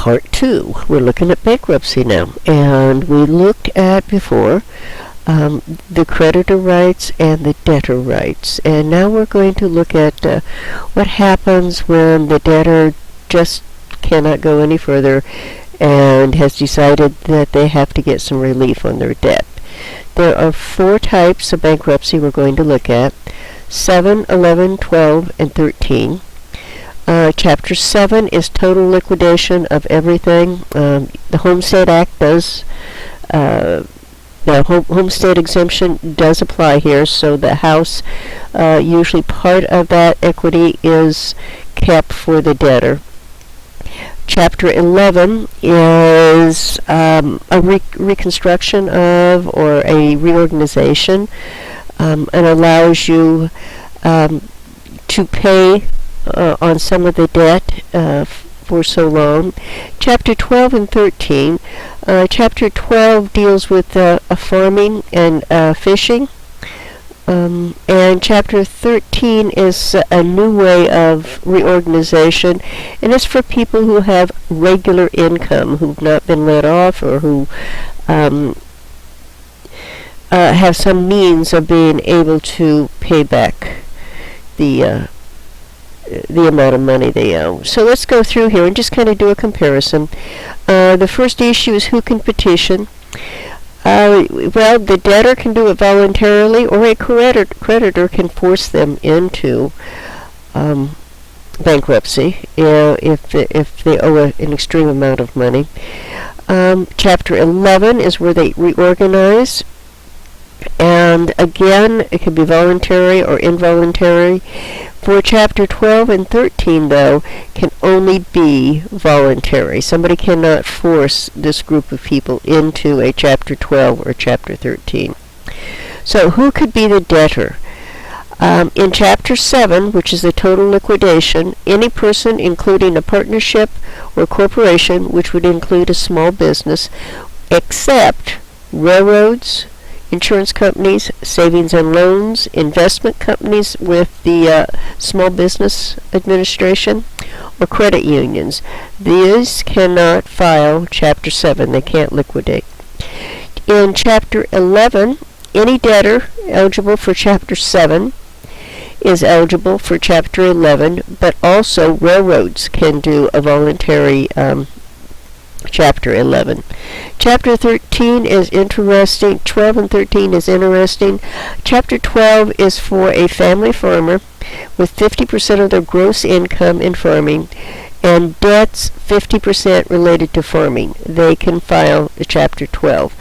Part 2. We're looking at bankruptcy now, and we looked at before the creditor rights and the debtor rights, and now we're going to look at what happens when the debtor just cannot go any further and has decided that they have to get some relief on their debt. There are 4 types of bankruptcy we're going to look at: 7, 11, 12, and 13. Chapter 7 is total liquidation of everything. The Homestead Act does, the homestead exemption does apply here, so the house, usually part of that equity is kept for the debtor. Chapter 11 is a reconstruction of, or a reorganization, and allows you to pay on some of the debt for so long. Chapter 12 and 13. Chapter 12 deals with farming and fishing. And Chapter 13 is a new way of reorganization, and it's for people who have regular income, who've not been laid off, or who have some means of being able to pay back the amount of money they owe. So let's go through here and just kind of do a comparison. The first issue is who can petition. Well, the debtor can do it voluntarily, or a creditor can force them into bankruptcy if they owe an extreme amount of money. Chapter 11 is where they reorganize, and again, it can be voluntary or involuntary. For Chapter 12 and 13, though, can only be voluntary. Somebody cannot force this group of people into a Chapter 12 or Chapter 13. So who could be the debtor? In Chapter 7, which is the total liquidation, any person, including a partnership or corporation, which would include a small business, except railroads, insurance companies, savings and loans, investment companies with the Small Business Administration, or credit unions. These cannot file Chapter 7. They can't liquidate. In Chapter 11, any debtor eligible for Chapter 7 is eligible for Chapter 11, but also railroads can do a voluntary Chapter 11. Chapter 13 is interesting. 12 and 13 is interesting. Chapter 12 is for a family farmer with 50% of their gross income in farming and debts 50% related to farming. They can file the Chapter 12.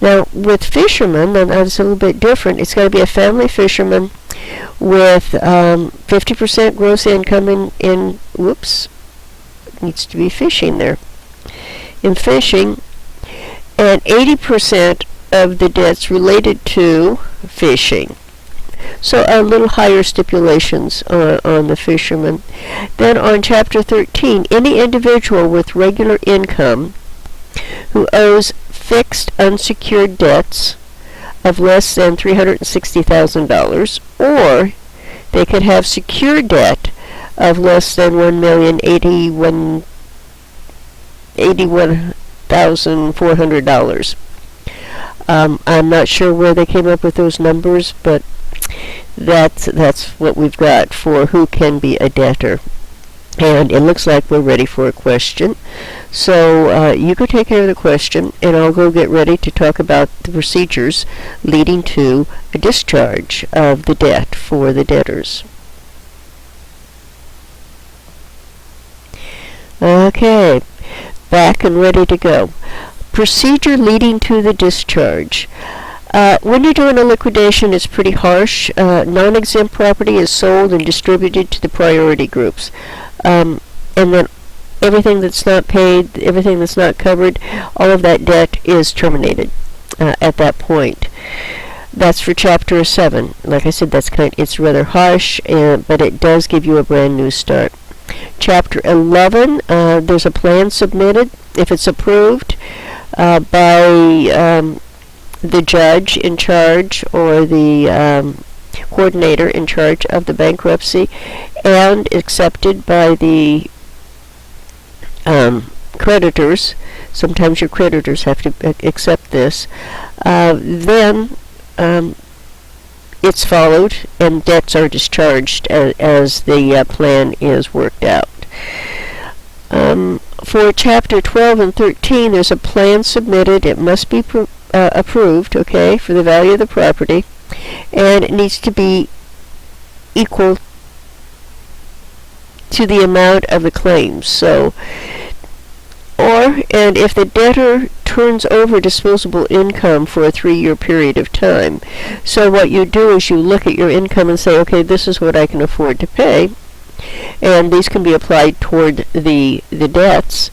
Now, with fishermen, and that's a little bit different. It's got to be a family fisherman with 50% gross income in whoops, needs to be fishing there. In fishing, and 80% of the debts related to fishing. So a little higher stipulations on the fishermen. Then on Chapter 13, any individual with regular income who owes fixed unsecured debts of less than $360,000, or they could have secured debt of less than $1,081,400. I'm not sure where they came up with those numbers, but that's what we've got for who can be a debtor. And it looks like we're ready for a question. So you go take care of the question, and I'll go get ready to talk about the procedures leading to a discharge of the debt for the debtors. Okay, back and ready to go. Procedure leading to the discharge. When you're doing a liquidation, it's pretty harsh. Non-exempt property is sold and distributed to the priority groups. And then everything that's not paid, everything that's not covered, all of that debt is terminated at that point. That's for Chapter 7. Like I said, it's rather harsh, but it does give you a brand new start. Chapter 11, there's a plan submitted. If it's approved by the judge in charge or the coordinator in charge of the bankruptcy, and accepted by the creditors, sometimes your creditors have to accept this, then it's followed and debts are discharged as the plan is worked out. For Chapter 12 and 13, there's a plan submitted. It must be approved, okay, for the value of the property, and it needs to be equal to the amount of the claims. So, and if the debtor turns over disposable income for a 3-year period of time. So what you do is you look at your income and say, okay, this is what I can afford to pay, and these can be applied toward the debts.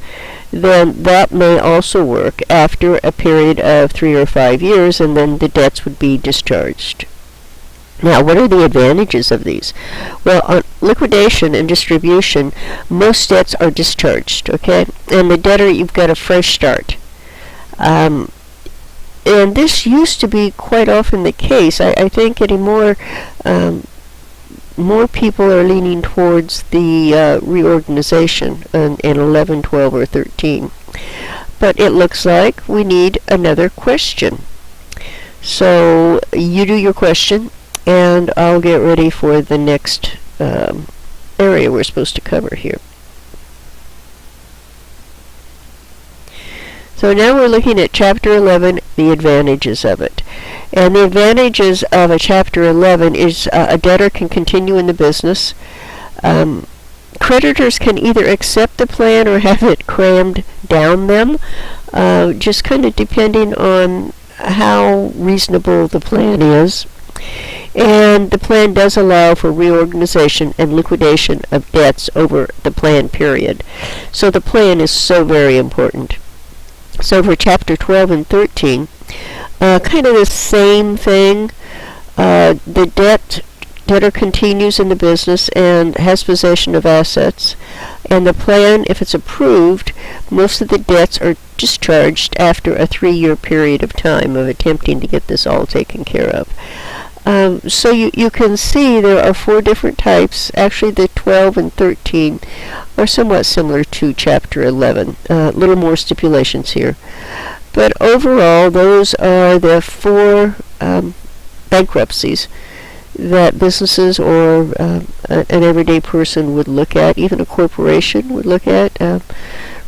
Then that may also work after a period of 3 or 5 years, and then the debts would be discharged. Now, what are the advantages of these? Well, on liquidation and distribution, most debts are discharged, okay? And the debtor, you've got a fresh start. And this used to be quite often the case. I think anymore, more people are leaning towards the reorganization in 11, 12, or 13. But it looks like we need another question. So you do your question, and I'll get ready for the next area we're supposed to cover here. So now we're looking at Chapter 11, the advantages of it. And the advantages of a Chapter 11 is a debtor can continue in the business. Creditors can either accept the plan or have it crammed down them, just kind of depending on how reasonable the plan is. And the plan does allow for reorganization and liquidation of debts over the plan period. So the plan is so very important. So for Chapter 12 and 13, kind of the same thing. The debtor continues in the business and has possession of assets. And the plan, if it's approved, most of the debts are discharged after a 3-year period of time of attempting to get this all taken care of. So you can see there are 4 different types. Actually, the 12 and 13 are somewhat similar to Chapter 11. A little more stipulations here. But overall, those are the 4 bankruptcies that businesses or an everyday person would look at, even a corporation would look at.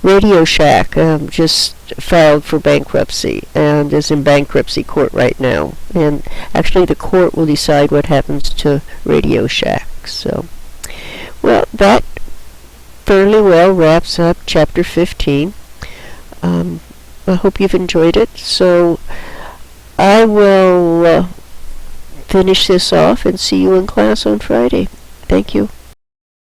Radio Shack just filed for bankruptcy and is in bankruptcy court right now. And actually the court will decide what happens to Radio Shack. So, well, that fairly well wraps up Chapter 15. I hope you've enjoyed it. So I will finish this off and see you in class on Friday. Thank you.